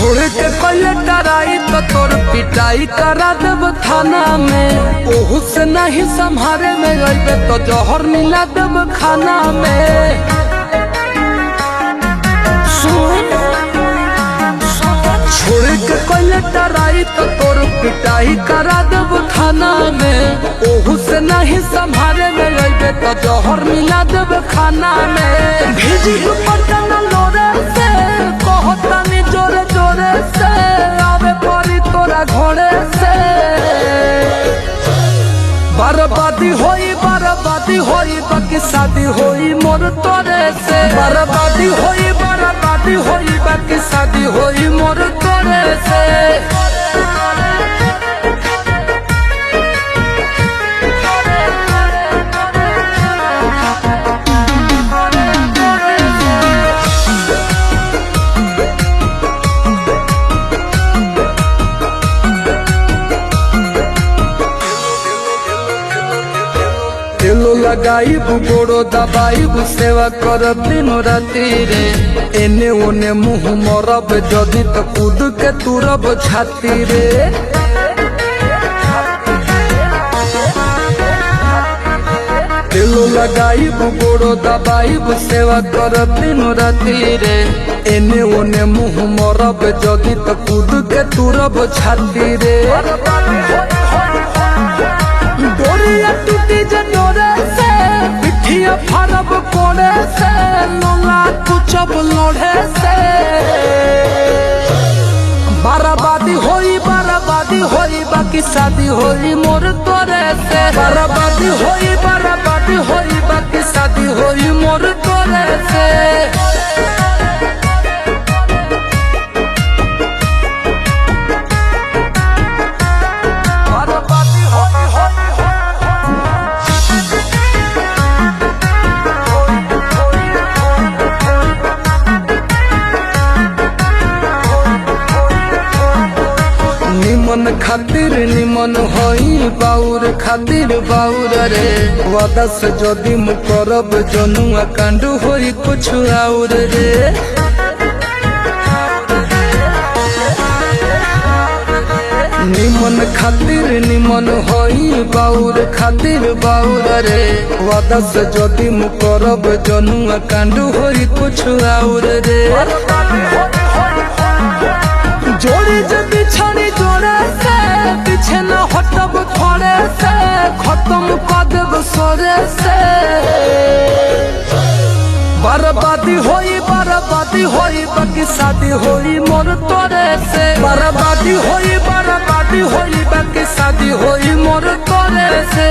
छोड़ के पहले डराई तो तोर पिटाई करा देब थाना में। ओहू से नहीं संभारे में अइबे तो जहर मिला देब खाना में। छोड़ के पहले डराई तो तोर पिटाई करा देब थाना में। ओहू से नहीं संभारे में अइबे तो जहर मिला देब खाना में। भेजी पटन लोरे से कहतानी जोरे जोरे से आवे परी तोरा घोड़े से। बर्बादी होई बाकी शादी होई मोर तोरे से। बर्बादी होई बाकी शादी होई मोर तोरे से। तेलो लगाइब गोड़ो दबाइब सेवा करब दिनो राति रे। एने ओने मुँह मरब जदि तो कूद के तुरब छाती रे। तेलो लगाइब गोड़ो दबाइब सेवा करब दिनो राति रे। एने ओने मुँह मरब जदि तो कूद के तुरब छाती रे। डोरिया टूटी जनोरे से पिठिया फरब कोड़े से। लोला कुचब लोढ़े से। बर्बादी होई बाकी शादी होई मोर तोरे से। बर्बादी होई बाकी शादी होई मोर तोरे से। निमन खातिर निमन होई बाउर खातिर बाउर रे। वादा से जदि मुकरब जनुआ कांड होई कुछ और रे। निमन खातिर निमन होई बाउर खातिर बाउर रे। वादा से जदि मुकरब जनुआ कांड होई कुछ और रे। जोड़ी जब छानी जोड़े से पीछे न हटब थोड़े से। खत्म कर देब सोरे से। बर्बादी होई बाकी शादी होई मोर तोरे से। बर्बादी होई बाकी शादी होई मोर तोरे से।